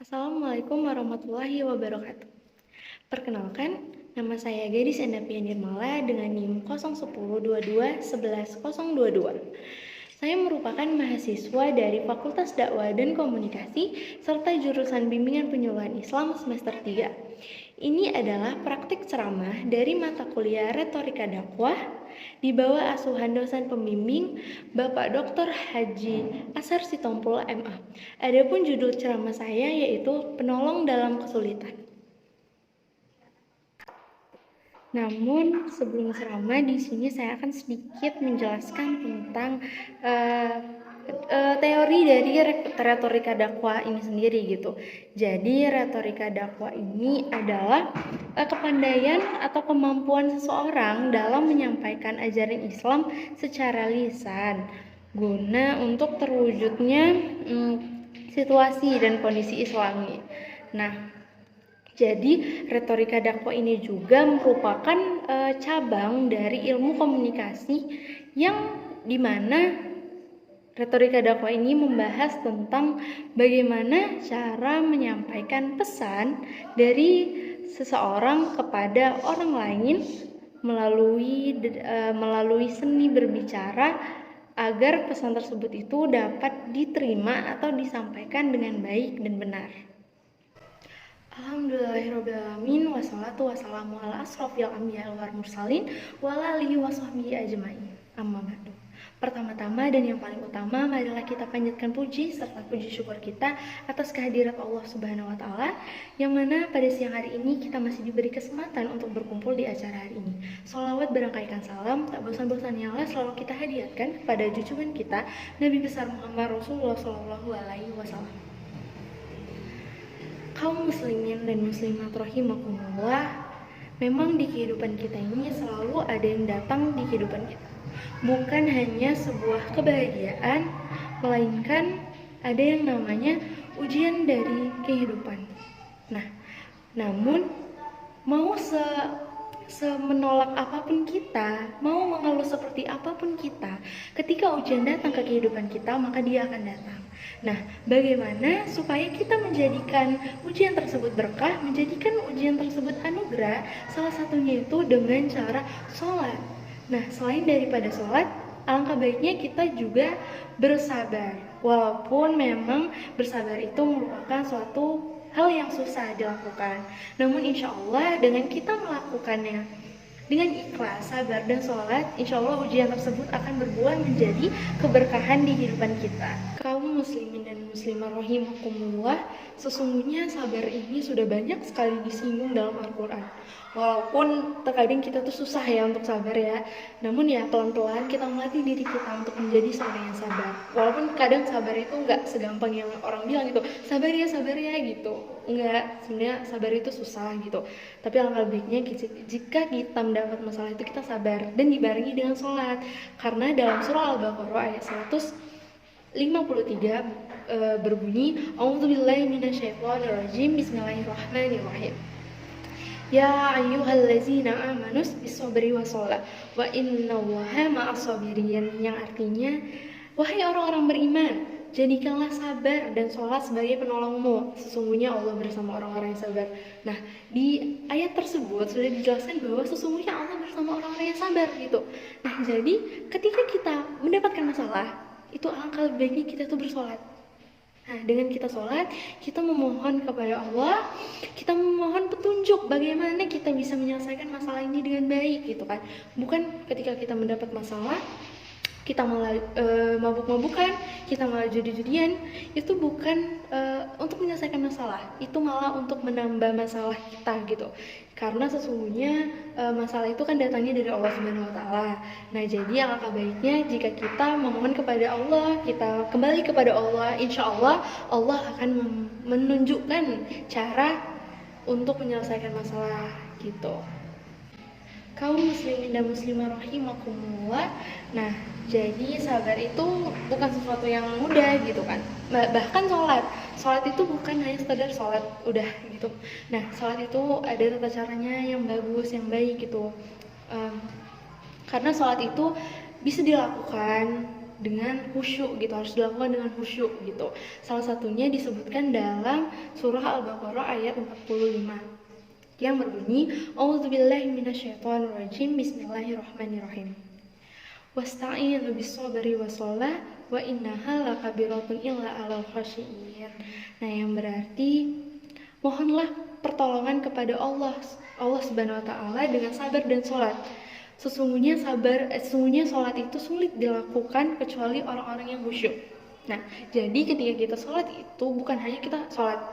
Assalamualaikum warahmatullahi wabarakatuh. Perkenalkan, nama saya Gadis Endapian Nirmala dengan NIM 01022111022. Saya merupakan mahasiswa dari Fakultas Dakwah dan Komunikasi serta jurusan Bimbingan Penyuluhan Islam semester 3. Ini adalah praktik ceramah dari mata kuliah Retorika Dakwah di bawah asuhan dosen pembimbing Bapak Dr. Haji Asar Sitompul MA. Adapun judul ceramah saya yaitu Penolong dalam Kesulitan. Namun sebelum ceramah di sini saya akan sedikit menjelaskan tentang teori dari retorika dakwah ini sendiri gitu. Jadi retorika dakwah ini adalah kepandaian atau kemampuan seseorang dalam menyampaikan ajaran Islam secara lisan guna untuk terwujudnya situasi dan kondisi Islami. Nah, jadi retorika dakwah ini juga merupakan cabang dari ilmu komunikasi yang dimana retorika dakwah ini membahas tentang bagaimana cara menyampaikan pesan dari seseorang kepada orang lain melalui seni berbicara agar pesan tersebut itu dapat diterima atau disampaikan dengan baik dan benar. Alhamdulillahirrabbilalamin, wassalatu wassalamu ala asrofil anbiya wal mursalin wa ala alihi wasahbihi ajmain. Amma ba'du. Pertama-tama dan yang paling utama marilah kita panjatkan puji serta puji syukur kita atas kehadirat Allah Subhanahu wa taala yang mana pada siang hari ini kita masih diberi kesempatan untuk berkumpul di acara hari ini. Sholawat berangkaikan salam tak bosan-bosannya Allah selalu kita hadiahkan kepada junjungan kita Nabi besar Muhammad Rasulullah sallallahu alaihi wasallam. Kaum muslimin dan muslimat rahimakumullah, memang di kehidupan kita ini selalu ada yang datang di kehidupan kita. Bukan hanya sebuah kebahagiaan, melainkan ada yang namanya ujian dari kehidupan. Nah, namun mau semenolak apapun kita, mau mengeluh seperti apapun kita, ketika ujian datang ke kehidupan kita, maka dia akan datang. Nah, bagaimana supaya kita menjadikan ujian tersebut berkah, menjadikan ujian tersebut anugerah? Salah satunya itu dengan cara sholat. Nah, selain daripada sholat, alangkah baiknya kita juga bersabar. Walaupun memang bersabar itu merupakan suatu hal yang susah dilakukan, namun insya Allah dengan kita melakukannya dengan ikhlas, sabar, dan sholat, insya Allah ujian tersebut akan berbuah menjadi keberkahan di kehidupan kita. Kaum muslimin dan muslimah rahimakumullah, sesungguhnya sabar ini sudah banyak sekali disinggung dalam Al-Quran. Walaupun terkadang kita tuh susah ya untuk sabar ya, namun ya pelan-pelan kita melatih diri kita untuk menjadi seorang yang sabar. Walaupun kadang sabar itu nggak segampang yang orang bilang gitu, sabar ya gitu. Enggak, sebenarnya sabar itu susah gitu. Tapi alangkah baiknya jika kita mendapat masalah itu kita sabar dan dibarengi dengan sholat. Karena dalam surah Al-Baqarah ayat 153 berbunyi, A'udzubillahi minasyaitonirrajim, Bismillahirrahmanirrahim. Ya ayyuhallazina amanus bisobri wa sholat wa innallaha ma'as-sabirin, yang artinya wahai orang-orang beriman, jadikanlah sabar dan sholat sebagai penolongmu. Sesungguhnya Allah bersama orang-orang yang sabar. Nah, di ayat tersebut sudah dijelaskan bahwa sesungguhnya Allah bersama orang-orang yang sabar gitu. Nah, jadi ketika kita mendapatkan masalah, itu alangkah baiknya kita tuh bersolat. Nah, dengan kita sholat, kita memohon kepada Allah, kita memohon petunjuk bagaimana kita bisa menyelesaikan masalah ini dengan baik gitu kan. Bukan ketika kita mendapat masalah, kita malah mabuk-mabukan, kita malah judi-judian. Itu bukan untuk menyelesaikan masalah, itu malah untuk menambah masalah kita gitu. Karena sesungguhnya masalah itu kan datangnya dari Allah Subhanahu wa taala. Nah, jadi alangkah baiknya jika kita memohon kepada Allah, kita kembali kepada Allah, insya Allah Allah akan menunjukkan cara untuk menyelesaikan masalah gitu. Kaum muslimin dan muslimah rahimakumullah. Nah, jadi sabar itu bukan sesuatu yang mudah gitu kan. Bahkan sholat itu bukan hanya sekedar sholat udah gitu. Nah, sholat itu ada tata caranya yang bagus, yang baik gitu. Karena sholat itu bisa dilakukan dengan khusyuk gitu, harus dilakukan dengan khusyuk gitu. Salah satunya disebutkan dalam surah Al-Baqarah ayat 45 yang berbunyi, A'udzubillahi minasyaitonirrajim, Bismillahirrahmanirrahim. Wasta'inu bis-sabri was-shalah wa innaha lakabiratun illa 'alal khashiyin. Nah, yang berarti mohonlah pertolongan kepada Allah Subhanahu wa taala dengan sabar dan sholat. Sesungguhnya sholat itu sulit dilakukan kecuali orang-orang yang khusyuk. Nah, jadi ketika kita sholat itu bukan hanya kita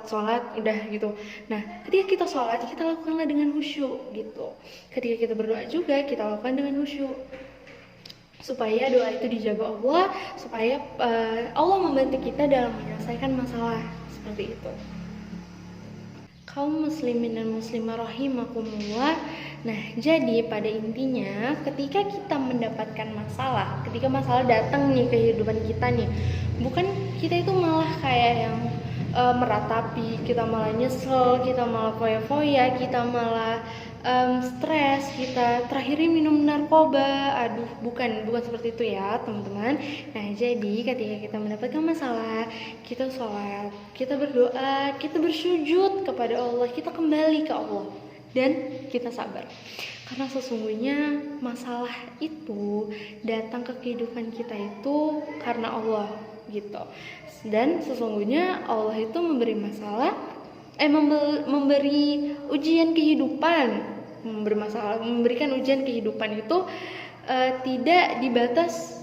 sholat udah gitu. Nah, ketika kita sholat kita lakukanlah dengan khusyuk gitu. Ketika kita berdoa juga kita lakukan dengan khusyuk, supaya doa itu dijawab Allah, supaya Allah membantu kita dalam menyelesaikan masalah seperti itu. Kaum muslimin dan muslimah rahimakumullah. Nah, jadi pada intinya ketika kita mendapatkan masalah, ketika masalah datang nih ke kehidupan kita nih, bukan kita itu malah kayak yang meratapi, kita malah nyesel, kita malah foya-foya, kita malah stres, kita terakhirnya minum narkoba. Aduh, bukan seperti itu ya teman-teman. Nah, jadi ketika kita mendapatkan masalah, kita sholat, kita berdoa, kita bersujud kepada Allah, kita kembali ke Allah dan kita sabar. Karena sesungguhnya masalah itu datang ke kehidupan kita itu karena Allah gitu. Dan sesungguhnya Allah itu memberi ujian kehidupan, memberikan ujian kehidupan itu tidak dibatas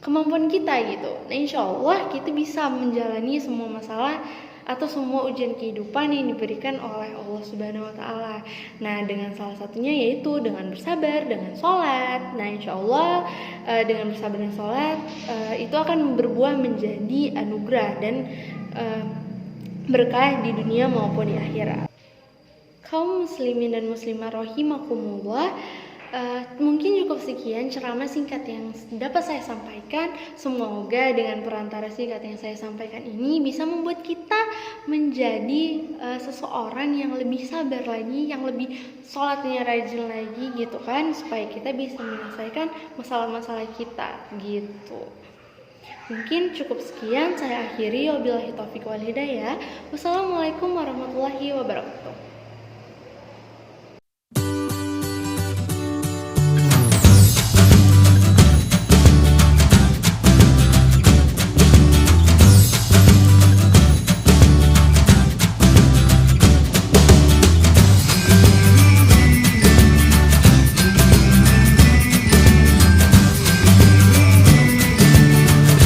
kemampuan kita gitu. Nah, insya Allah kita bisa menjalani semua masalah atau semua ujian kehidupan yang diberikan oleh Allah Subhanahu wa taala. Nah, dengan salah satunya yaitu dengan bersabar, dengan sholat. Nah, insya Allah dengan bersabar dan sholat itu akan berbuah menjadi anugerah dan berkah di dunia maupun di akhirat. Kaum muslimin dan muslimah rahimakumullah, mungkin cukup sekian ceramah singkat yang dapat saya sampaikan. Semoga dengan perantara singkat yang saya sampaikan ini bisa membuat kita menjadi seseorang yang lebih sabar lagi, yang lebih sholatnya rajin lagi gitu kan, supaya kita bisa menyelesaikan masalah-masalah kita gitu. Mungkin cukup sekian saya akhiri. Wabillahi taufiq wal hidayah. Wassalamualaikum warahmatullahi wabarakatuh.